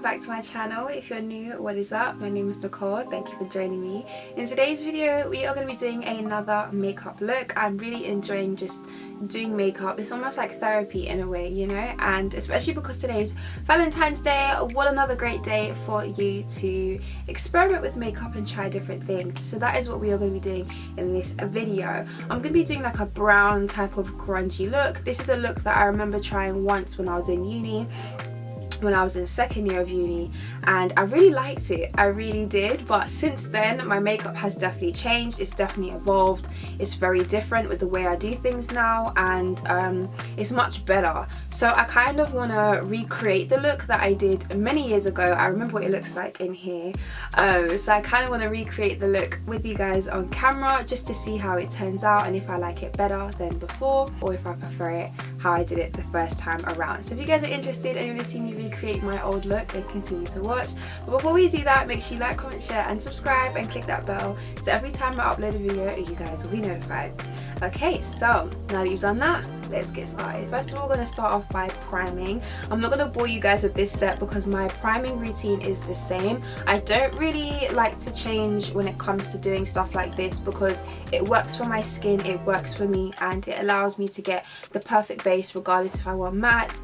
back to my channel. If you're new, what is up? My name is Nicole. Thank you for joining me. In today's video we are going to be doing another makeup look. I'm really enjoying just doing makeup. It's almost like therapy in a way, you know, and especially because today's Valentine's Day, what another great day for you to experiment with makeup and try different things. So that is what we are going to be doing in this video. I'm going to be doing like a brown type of grungy look. This is a look that I remember trying once when I was in uni, when I was in the second year of uni, and I really liked it. I really did. But since then my makeup has definitely changed. It's definitely evolved. It's very different with the way I do things now, and it's much better. So I kind of want to recreate the look that I did many years ago. I remember what it looks like in here, so I kind of want to recreate the look with you guys on camera just to see how it turns out and if I like it better than before, or if I prefer it how I did it the first time around. So if you guys are interested and you want to see me recreate my old look, then continue to watch. But before we do that, make sure you like, comment, share and subscribe and click that bell so every time I upload a video you guys will be notified. Okay, so now that you've done that, let's get started. First of all, we're going to start off by priming. I'm not going to bore you guys with this step because my priming routine is the same. I don't really like to change when it comes to doing stuff like this because it works for my skin, it works for me, and it allows me to get the perfect base regardless if I want matte,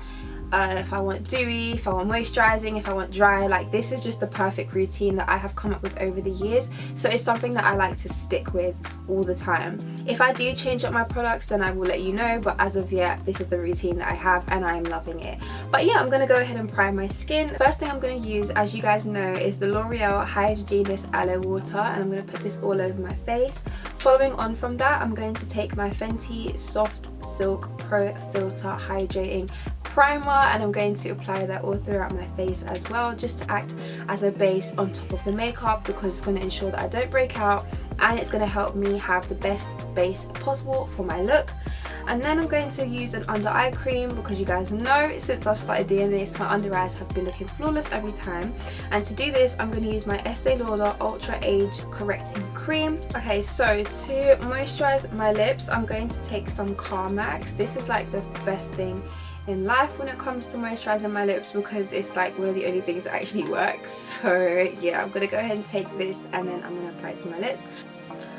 if I want dewy, if I want moisturizing, if I want dry. Like, this is just the perfect routine that I have come up with over the years, so it's something that I like to stick with all the time. If I do change up my products, then I will let you know, but as of yet this is the routine that I have and I am loving it. But yeah, I'm going to go ahead and prime my skin. First thing I'm going to use, as you guys know, is the L'Oreal Hydragenous Aloe Water, and I'm going to put this all over my face. Following on from that, I'm going to take my Fenty Soft Silk Pro Filter Hydrating Primer, and I'm going to apply that all throughout my face as well, just to act as a base on top of the makeup, because it's going to ensure that I don't break out and it's going to help me have the best base possible for my look. And then I'm going to use an under eye cream because you guys know since I've started doing this my under eyes have been looking flawless every time, and to do this I'm going to use my Estee Lauder Ultra Age Correcting Cream. Okay, so to moisturize my lips I'm going to take some Carmax. This is like the best thing in life when it comes to moisturizing my lips because it's like one of the only things that actually works. So yeah, I'm gonna go ahead and take this and then I'm gonna apply it to my lips.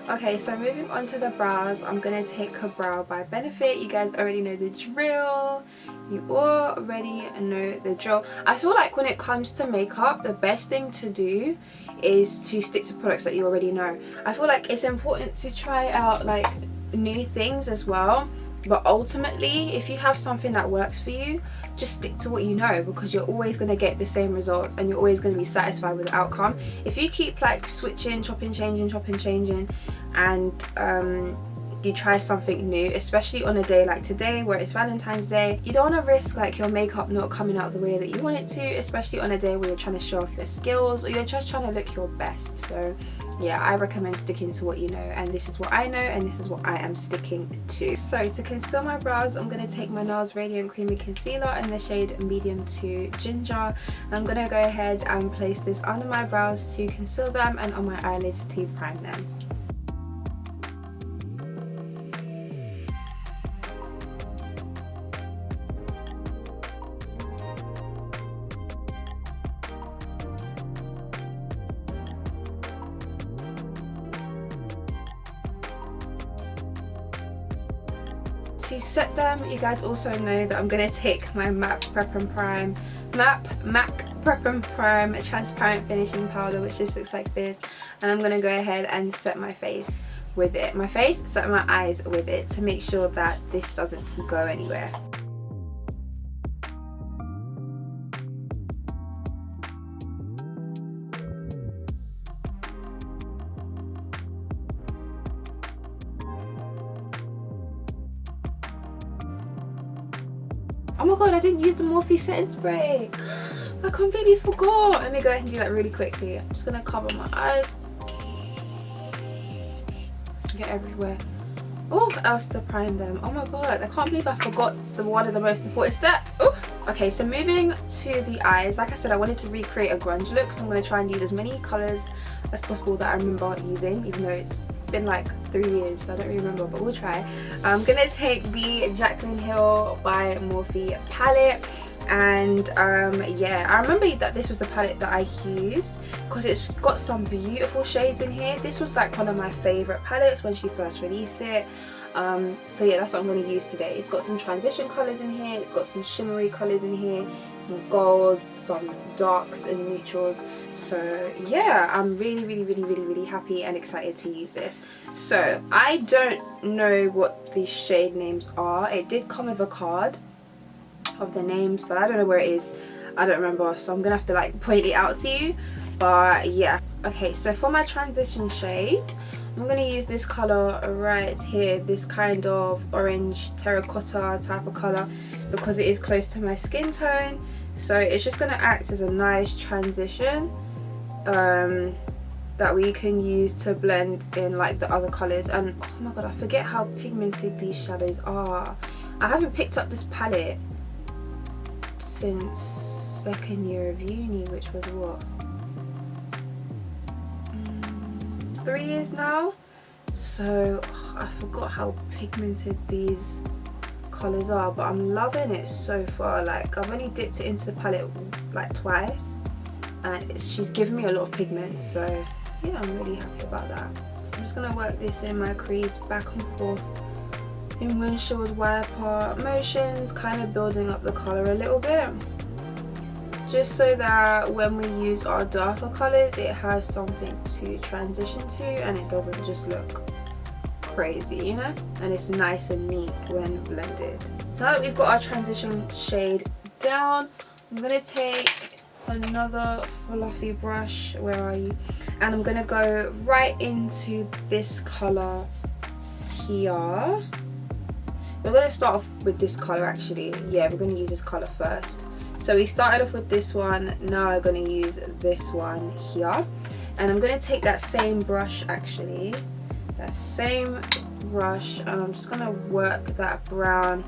Okay, so moving on to the brows, I'm gonna take a Brow by Benefit. You guys already know the drill. You already know the drill. I feel like when it comes to makeup, the best thing to do is to stick to products that you already know. I feel like it's important to try out like new things as well, but ultimately if you have something that works for you, just stick to what you know, because you're always going to get the same results and you're always going to be satisfied with the outcome. If you keep like switching, chopping, changing and you try something new, especially on a day like today where it's Valentine's Day, you don't want to risk like your makeup not coming out the way that you want it to, especially on a day where you're trying to show off your skills or you're just trying to look your best. So yeah, I recommend sticking to what you know, and this is what I know and this is what I am sticking to. So to conceal my brows, I'm going to take my NARS Radiant Creamy Concealer in the shade Medium to Ginger, and I'm going to go ahead and place this under my brows to conceal them and on my eyelids to prime them. To set them, you guys also know that I'm going to take my MAC Prep and Prime transparent finishing powder, which just looks like this, and I'm going to go ahead and set my face with it. Set my eyes with it to make sure that this doesn't go anywhere. Oh my god, I didn't use the MORPHE setting spray. I completely forgot. Let me go ahead and do that really quickly. I'm just going to cover my eyes. Get everywhere. Oh, what else to prime them? Oh my god, I can't believe I forgot one of the most important steps. Oh, okay, so moving to the eyes. Like I said, I wanted to recreate a grunge look, so I'm going to try and use as many colours as possible that I remember using, even though it's been like 3 years, so I don't really remember, but we'll try. I'm gonna take the Jaclyn Hill by MORPHE palette. And yeah, I remember that this was the palette that I used because it's got some beautiful shades in here. This was like one of my favorite palettes when she first released it. So yeah, that's what I'm going to use today. It's got some transition colors in here, it's got some shimmery colors in here, some golds, some darks and neutrals. So yeah, I'm really happy and excited to use this. So I don't know what these shade names are. It did come with a card of the names, but I don't know where it is. I don't remember, so I'm gonna have to like point it out to you. But yeah, okay, so for my transition shade, I'm gonna use this color right here, this kind of orange terracotta type of color, because it is close to my skin tone. So it's just gonna act as a nice transition that we can use to blend in like the other colors. And oh my god, I forget how pigmented these shadows are. I haven't picked up this palette since second year of uni, which was what, 3 years now. So I forgot how pigmented these colors are, but I'm loving it so far. Like, I've only dipped it into the palette like twice, and she's given me a lot of pigment, so yeah, I'm really happy about that. So I'm just gonna work this in my crease back and forth in windshield wiper motions, kind of building up the color a little bit, just so that when we use our darker colors it has something to transition to and it doesn't just look crazy, you know, and it's nice and neat when blended. So now that we've got our transition shade down, I'm going to take another fluffy brush, where are you, and I'm going to go right into this color here. We're going to start off with this color actually. Yeah, we're going to use this color first. So we started off with this one, now we're going to use this one here. And I'm going to take that same brush actually, that same brush, and I'm just going to work that brown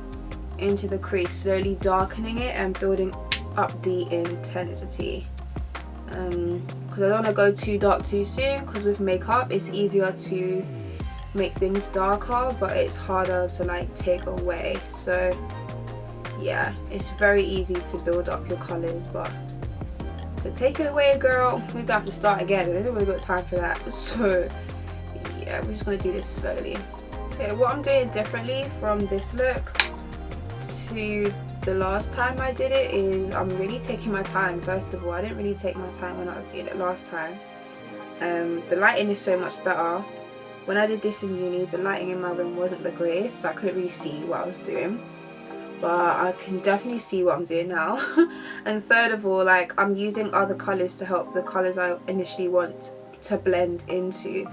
into the crease, slowly darkening it and building up the intensity. Because I don't want to go too dark too soon, because with makeup it's easier to make things darker, but it's harder to like take away. So yeah, it's very easy to build up your colors, but to take it away, girl, we're gonna have to start again. I don't think we've got time for that. So yeah, we're just gonna do this slowly. So what I'm doing differently from this look to the last time I did it is I'm really taking my time. First of all, I didn't really take my time when I was doing it last time. The lighting is so much better. When I did this in uni, the lighting in my room wasn't the greatest, so I couldn't really see what I was doing. But I can definitely see what I'm doing now. And third of all, like, I'm using other colours to help the colours I initially want to blend into.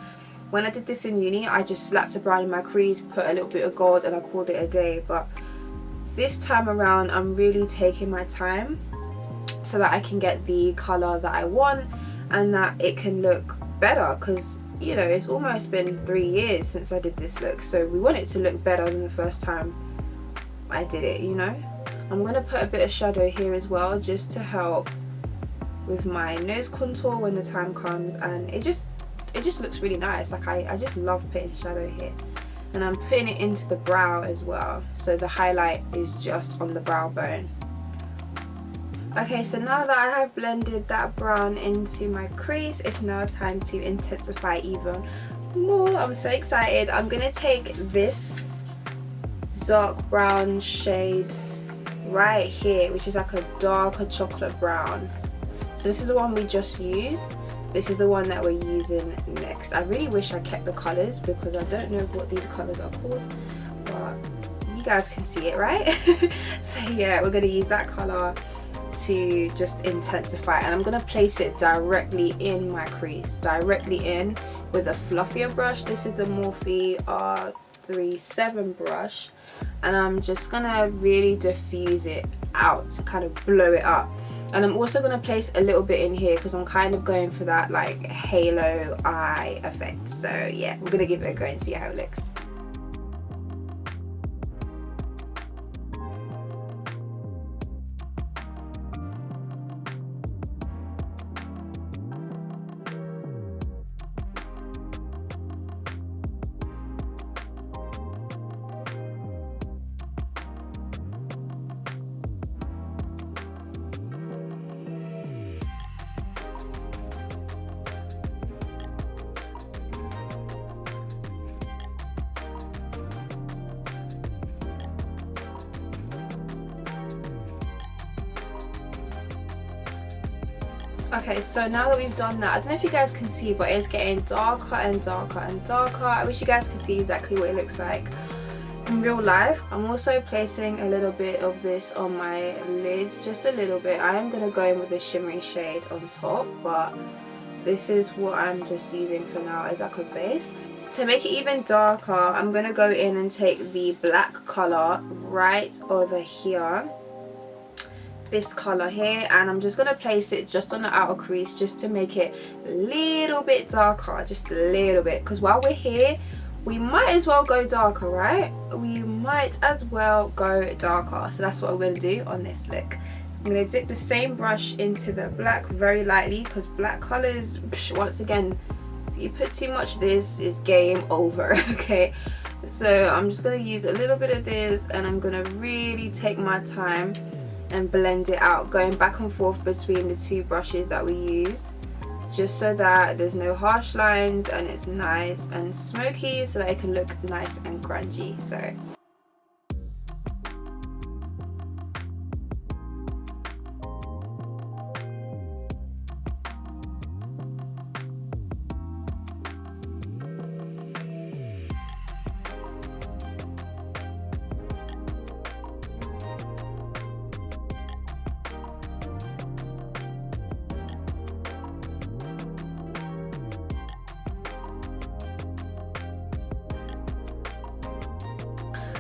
When I did this in uni, I just slapped a brown in my crease, put a little bit of gold, and I called it a day. But this time around, I'm really taking my time so that I can get the colour that I want and that it can look better, because you know, it's almost been 3 years since I did this look, so we want it to look better than the first time I did it, you know. I'm going to put a bit of shadow here as well, just to help with my nose contour when the time comes, and it just looks really nice. Like, I just love putting shadow here. And I'm putting it into the brow as well, so the highlight is just on the brow bone. Okay, so now that I have blended that brown into my crease, it's now time to intensify even more. I'm so excited. I'm going to take this dark brown shade right here, which is like a darker chocolate brown. So this is the one we just used. This is the one that we're using next. I really wish I kept the colours, because I don't know what these colours are called, but you guys can see it, right? So yeah, we're going to use that colour to just intensify, and I'm going to place it directly in my crease, directly in with a fluffier brush. This is the MORPHE R37 brush, and I'm just going to really diffuse it out to kind of blow it up. And I'm also going to place a little bit in here because I'm kind of going for that like halo eye effect. So yeah, we're going to give it a go and see how it looks. Okay, so now that we've done that, I don't know if you guys can see, but it's getting darker and darker and darker. I wish you guys could see exactly what it looks like in real life. I'm also placing a little bit of this on my lids, just a little bit. I am going to go in with a shimmery shade on top, but this is what I'm just using for now as like a base. To make it even darker, I'm going to go in and take the black colour right over here, this colour here, and I'm just going to place it just on the outer crease just to make it a little bit darker, just a little bit, because while we're here we might as well go darker, right? We might as well go darker. So that's what I'm going to do on this look. I'm going to dip the same brush into the black very lightly, because black colours, once again, if you put too much of this, it's game over. Okay, so I'm just going to use a little bit of this, and I'm going to really take my time and blend it out, going back and forth between the two brushes that we used, just so that there's no harsh lines and it's nice and smoky, so that it can look nice and grungy. So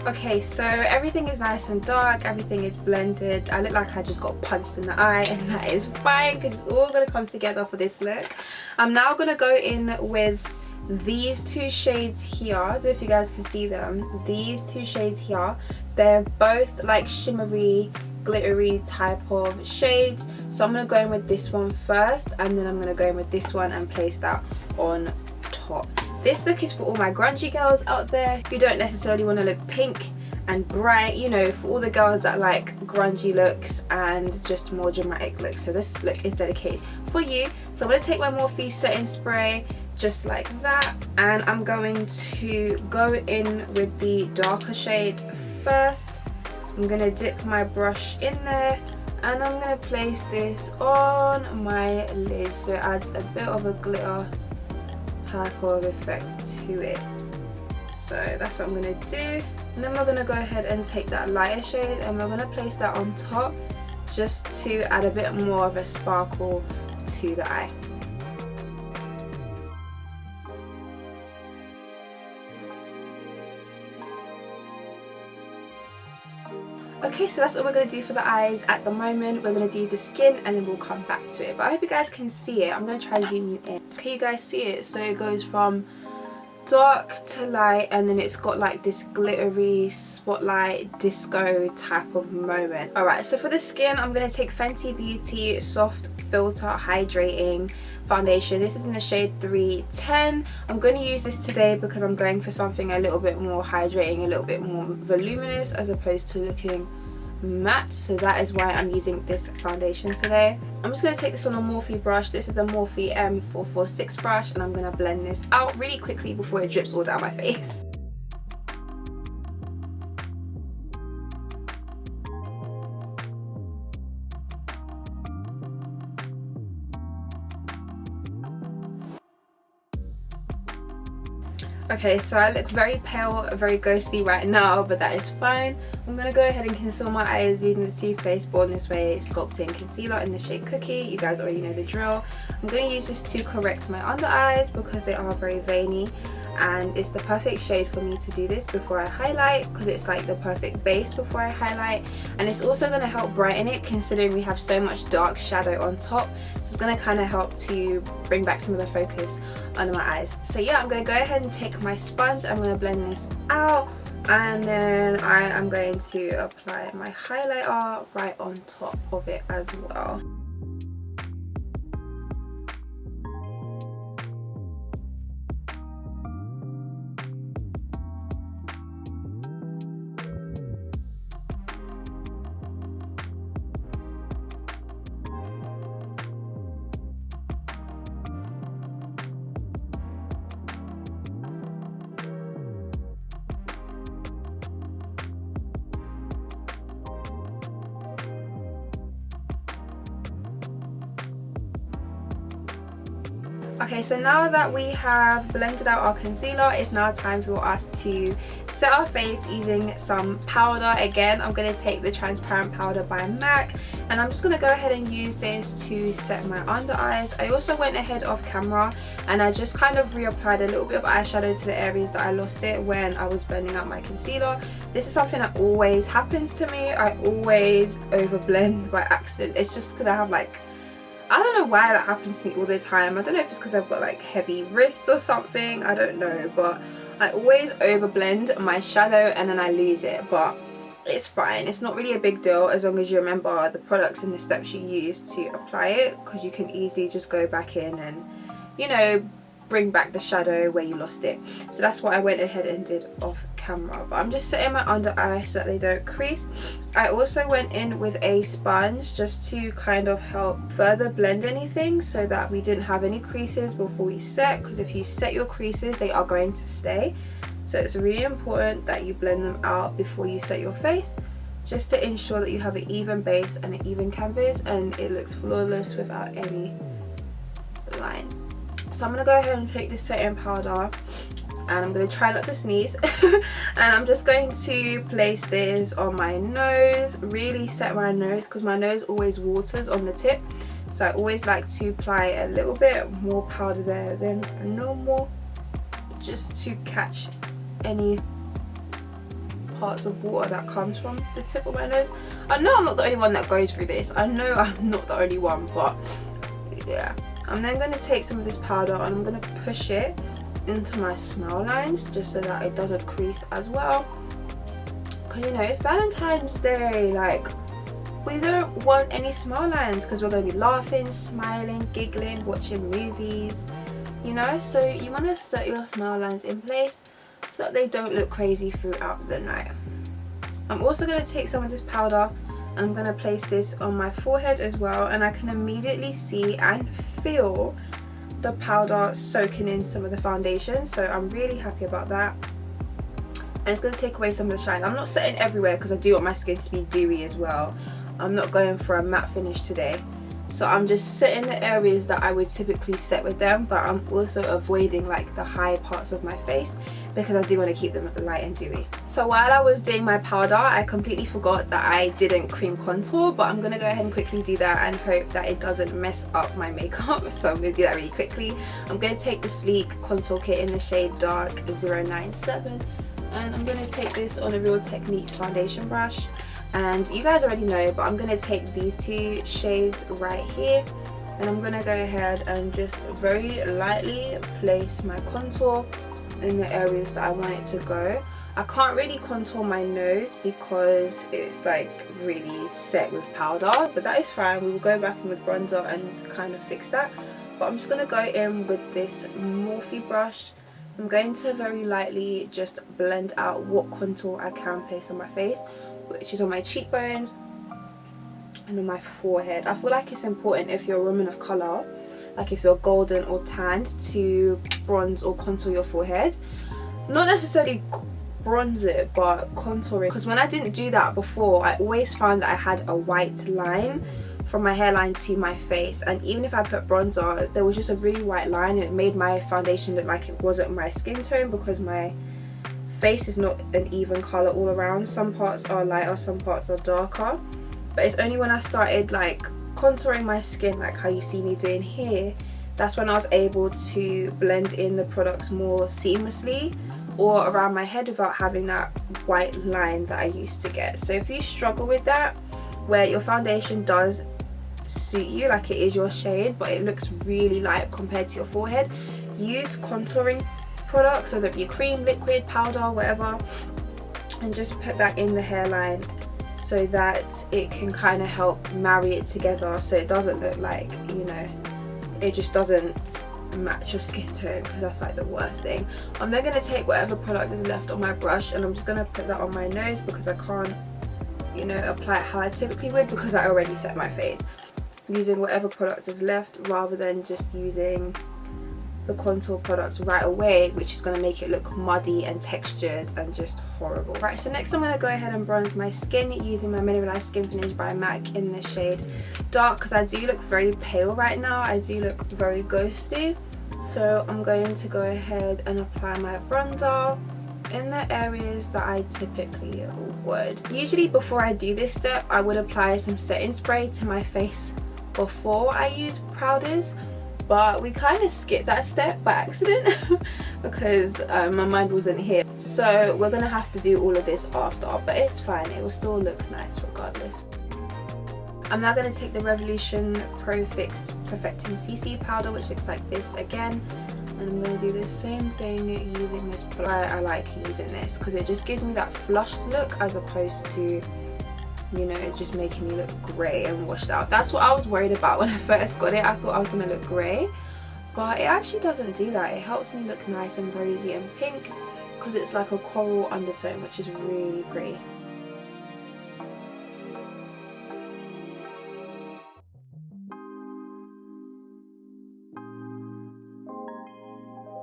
okay, so everything is nice and dark, everything is blended. I look like I just got punched in the eye, and that is fine because it's all going to come together for this look. I'm now going to go in with these two shades here. I don't know if you guys can see them. These two shades here, they're both like shimmery, glittery type of shades. So I'm going to go in with this one first, and then I'm going to go in with this one and place that on top. This look is for all my grungy girls out there who don't necessarily want to look pink and bright, you know, for all the girls that like grungy looks and just more dramatic looks. So this look is dedicated for you. So I'm going to take my Morphe setting spray just like that, and I'm going to go in with the darker shade first. I'm going to dip my brush in there, and I'm going to place this on my lid so it adds a bit of a glitter type of effect to it. So that's what I'm going to do, and then we're going to go ahead and take that lighter shade and we're going to place that on top just to add a bit more of a sparkle to the eye. Okay, so that's what we're going to do for the eyes at the moment. We're going to do the skin and then we'll come back to it. But I hope you guys can see it. I'm going to try zoom you in. Okay, you guys see it? So it goes from dark to light, and then it's got like this glittery spotlight disco type of moment. Alright, so for the skin, I'm going to take Fenty Beauty Soft Filter Hydrating Foundation. This is in the shade 310. I'm going to use this today because I'm going for something a little bit more hydrating, a little bit more voluminous as opposed to looking matte, so that is why I'm using this foundation today. I'm just going to take this on a Morphe brush. This is the Morphe M446 brush, and I'm going to blend this out really quickly before it drips all down my face. Okay, so I look very pale, very ghostly right now, but that is fine. I'm going to go ahead and conceal my eyes using the Too Faced Born This Way Sculpting Concealer in the shade Cookie. You guys already know the drill. I'm going to use this to correct my under eyes because they are very veiny, and it's the perfect shade for me to do this before I highlight, because it's like the perfect base before I highlight, and it's also going to help brighten it considering we have so much dark shadow on top. So it's going to kind of help to bring back some of the focus under my eyes. So yeah, I'm going to go ahead and take my sponge. I'm going to blend this out, and then I am going to apply my highlighter right on top of it as well. Okay, so now that we have blended out our concealer, it's now time for us to set our face using some powder. Again, I'm going to take the transparent powder by MAC, and I'm just going to go ahead and use this to set my under eyes. I also went ahead off camera and I just kind of reapplied a little bit of eyeshadow to the areas that I lost it when I was blending out my concealer. This is something that always happens to me. I always overblend by accident. It's just because I have like, I don't know why that happens to me all the time. I don't know if it's because I've got like heavy wrists or something, I don't know, but I always overblend my shadow and then I lose it. But it's fine, it's not really a big deal as long as you remember the products and the steps you use to apply it, because you can easily just go back in and, you know, bring back the shadow where you lost it. So that's what I went ahead and did off camera. But I'm just setting my under eyes so that they don't crease. I also went in with a sponge just to kind of help further blend anything so that we didn't have any creases before we set, because if you set your creases they are going to stay. So it's really important that you blend them out before you set your face, just to ensure that you have an even base and an even canvas and it looks flawless without any lines. So I'm going to go ahead and take this setting powder and I'm going to try not to sneeze and I'm just going to place this on my nose, really set my nose because my nose always waters on the tip, so I always like to apply a little bit more powder there than normal, just to catch any parts of water that comes from the tip of my nose. I know I'm not the only one that goes through this, I know I'm not the only one, but yeah. I'm then going to take some of this powder and I'm going to push it into my smile lines just so that it doesn't crease as well, because you know it's Valentine's Day, like we don't want any smile lines because we're going to be laughing, smiling, giggling, watching movies, you know, so you want to set your smile lines in place so that they don't look crazy throughout the night. I'm also going to take some of this powder and I'm going to place this on my forehead as well, and I can immediately see and feel the powder soaking in some of the foundation, so I'm really happy about that. And it's going to take away some of the shine. I'm not setting everywhere because I do want my skin to be dewy as well. I'm not going for a matte finish today, so I'm just setting the areas that I would typically set with them, but I'm also avoiding like the high parts of my face because I do want to keep them light and dewy. So while I was doing my powder, I completely forgot that I didn't cream contour, but I'm going to go ahead and quickly do that and hope that it doesn't mess up my makeup. So I'm going to do that really quickly. I'm going to take the Sleek contour kit in the shade Dark 097 and I'm going to take this on a Real Techniques foundation brush. And you guys already know, but I'm going to take these two shades right here and I'm going to go ahead and just very lightly place my contour in the areas that I want it to go. I can't really contour my nose because it's like really set with powder, but that is fine. We will go back in with bronzer and kind of fix that. But I'm just going to go in with this MORPHE brush. I'm going to very lightly just blend out what contour I can place on my face, which is on my cheekbones and on my forehead. I feel like it's important if you're a woman of colour, like if you're golden or tanned, to bronze or contour your forehead. Not necessarily bronze it, but contour it, because when I didn't do that before, I always found that I had a white line from my hairline to my face, and even if I put bronzer there was just a really white line and it made my foundation look like it wasn't my skin tone, because my face is not an even colour all around. Some parts are lighter, some parts are darker, but it's only when I started like contouring my skin like how you see me doing here, that's when I was able to blend in the products more seamlessly or around my head without having that white line that I used to get. So if you struggle with that, where your foundation does suit you, like it is your shade but it looks really light compared to your forehead, use contouring products, whether it be cream, liquid, powder, whatever, and just put that in the hairline so that it can kind of help marry it together so it doesn't look like, you know, it just doesn't match your skin tone, because that's like the worst thing. I'm then going to take whatever product is left on my brush and I'm just going to put that on my nose because I can't, you know, apply it how I typically would because I already set my face. Using whatever product is left rather than just using the contour products right away, which is going to make it look muddy and textured and just horrible. Right, so next I'm going to go ahead and bronze my skin using my Mineralized Skin Finish by MAC in the shade Dark, because I do look very pale right now. I do look very ghosty. So I'm going to go ahead and apply my bronzer in the areas that I typically would. Usually before I do this step, I would apply some setting spray to my face before I use powders, but we kind of skipped that step by accident because my mind wasn't here. So we're gonna have to do all of this after, but it's fine, it will still look nice regardless. I'm now going to take the Revolution Pro Fix Perfecting CC powder, which looks like this again, and I'm going to do the same thing using this. I like using this because it just gives me that flushed look as opposed to, you know, just making me look grey and washed out. That's what I was worried about when I first got it. I thought I was going to look grey, but it actually doesn't do that. It helps me look nice and rosy and pink because it's like a coral undertone, which is really pretty.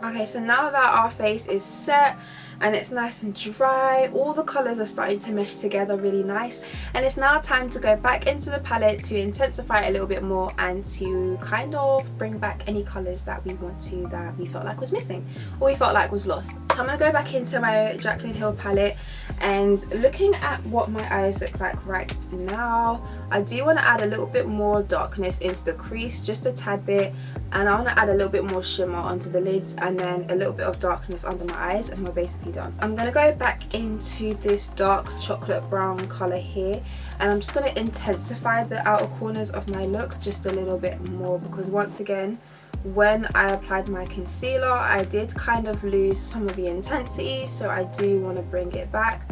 Okay, so now that our face is set and it's nice and dry, all the colours are starting to mesh together really nice, and it's now time to go back into the palette to intensify it a little bit more and to kind of bring back any colours that we want to, that we felt like was missing or we felt like was lost. So I'm going to go back into my Jaclyn Hill palette, and looking at what my eyes look like right now, I do want to add a little bit more darkness into the crease, just a tad bit, and I want to add a little bit more shimmer onto the lids and then a little bit of darkness under my eyes, and we're basically done. I'm going to go back into this dark chocolate brown colour here, and I'm just going to intensify the outer corners of my look just a little bit more, because once again, when I applied my concealer, I did kind of lose some of the intensity, so I do want to bring it back,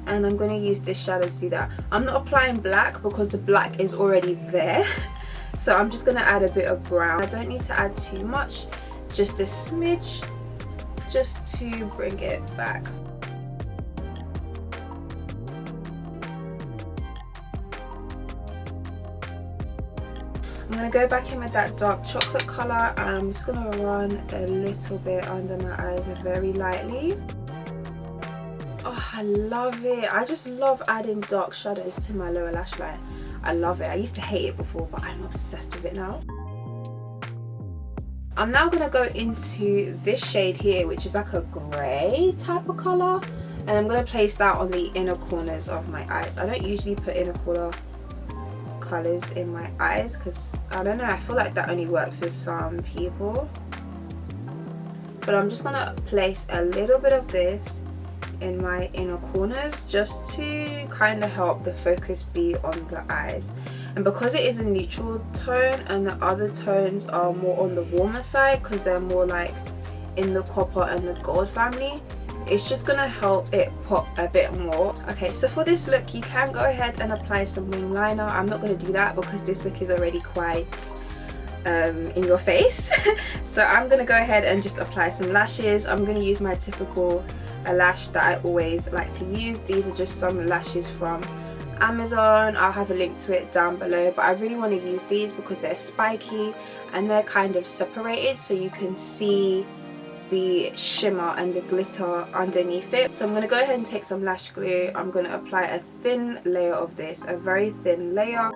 and I'm going to use this shadow to do that. I'm not applying black because the black is already there, so I'm just going to add a bit of brown. I don't need to add too much, just a smidge, just to bring it back. I'm going to go back in with that dark chocolate colour, and I'm just going to run a little bit under my eyes very lightly. Oh, I love it. I just love adding dark shadows to my lower lash line. I love it. I used to hate it before, but I'm obsessed with it now. I'm now going to go into this shade here, which is like a grey type of colour, and I'm going to place that on the inner corners of my eyes. I don't usually put inner corner colours in my eyes because I don't know, I feel like that only works with some people, but I'm just going to place a little bit of this in my inner corners just to kind of help the focus be on the eyes. And because it is a neutral tone and the other tones are more on the warmer side because they're more like in the copper and the gold family, it's just gonna help it pop a bit more. Okay, so for this look you can go ahead and apply some wing liner. I'm not going to do that because this look is already quite in your face. So I'm going to go ahead and just apply some lashes. I'm going to use my typical lash that I always like to use. These are just some lashes from Amazon. I'll have a link to it down below, but I really want to use these because they're spiky and they're kind of separated so you can see the shimmer and the glitter underneath it. So I'm going to go ahead and take some lash glue. I'm going to apply a thin layer of this, a very thin layer.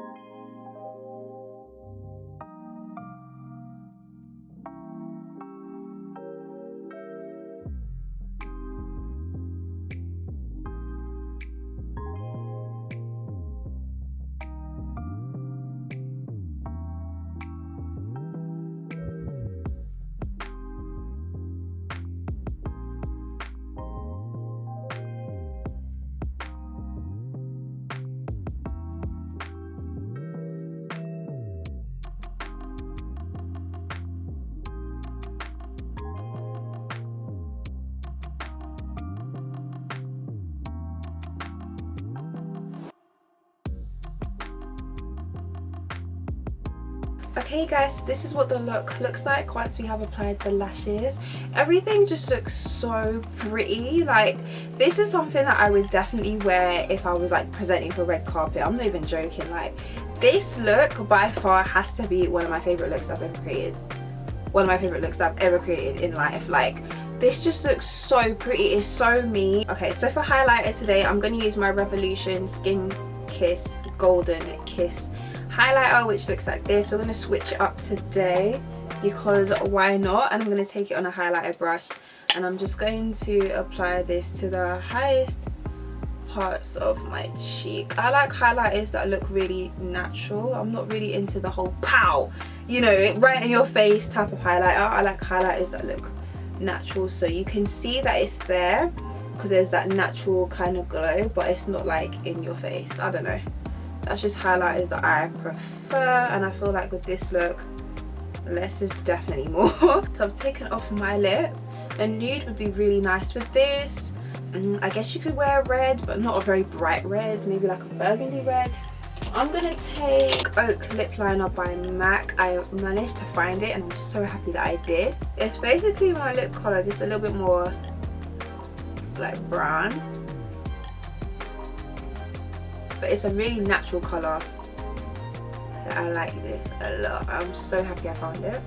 Okay guys, this is what the look looks like once we have applied the lashes. Everything just looks so pretty. Like, this is something that I would definitely wear if I was like presenting for red carpet. I'm not even joking. Like, this look by far has to be one of my favorite looks I've ever created. One of my favorite looks I've ever created in life. Like, this just looks so pretty. It's so me. Okay, so for highlighter today, I'm going to use my Revolution Skin Kiss Golden Kiss highlighter, which looks like this. We're going to switch it up today because why not? And I'm going to take it on a highlighter brush, and I'm just going to apply this to the highest parts of my cheek. I like highlighters that look really natural. I'm not really into the whole pow, you know, right in your face type of highlighter. I like highlighters that look natural, so you can see that it's there because there's that natural kind of glow, but it's not like in your face. I don't know, that's just highlighters that I prefer, and I feel like with this look less is definitely more. So I've taken off my lip. A nude would be really nice with this. I guess you could wear red, but not a very bright red, maybe like a burgundy red. I'm gonna take Oak Lip Liner by MAC. I managed to find it and I'm so happy that I did. It's basically my lip colour, just a little bit more like brown, but it's a really natural colour. I like this a lot. I'm so happy I found it.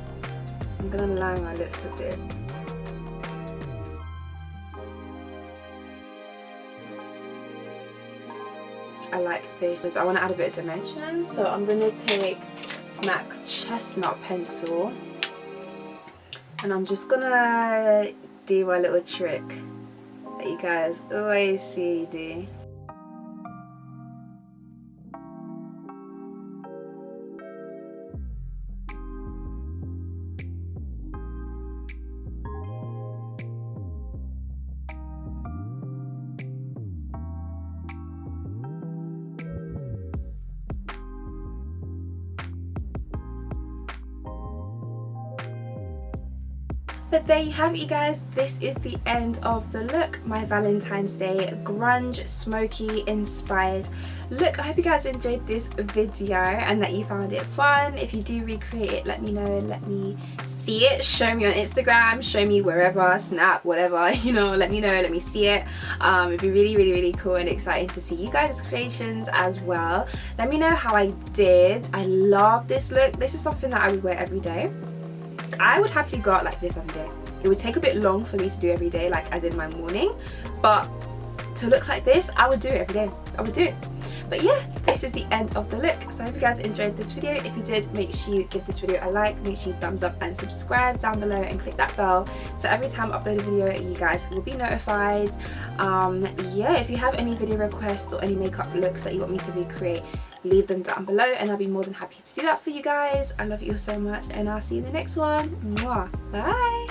I'm gonna line my lips with it. I like this. I want to add a bit of dimension, so I'm gonna take MAC Chestnut pencil, and I'm just gonna do my little trick that you guys always see me do. But there you have it, you guys. This is the end of the look, my Valentine's Day grunge smoky inspired look. I hope you guys enjoyed this video and that you found it fun. If you do recreate it, let me know, let me see it. Show me on Instagram, show me wherever, Snap, whatever, you know, let me know, let me see it. It'd be really cool and exciting to see you guys' creations as well. Let me know how I did. I love this look. This is something that I would wear every day. I would happily go out like this every day. It would take a bit long for me to do every day, like as in my morning, but to look like this, I would do it every day. I would do it. But yeah, this is the end of the look. So I hope you guys enjoyed this video. If you did, make sure you give this video a like, make sure you thumbs up and subscribe down below and click that bell, so every time I upload a video you guys will be notified. Yeah, if you have any video requests or any makeup looks that you want me to recreate, leave them down below and I'll be more than happy to do that for you guys. I love you all so much and I'll see you in the next one. Mwah. Bye.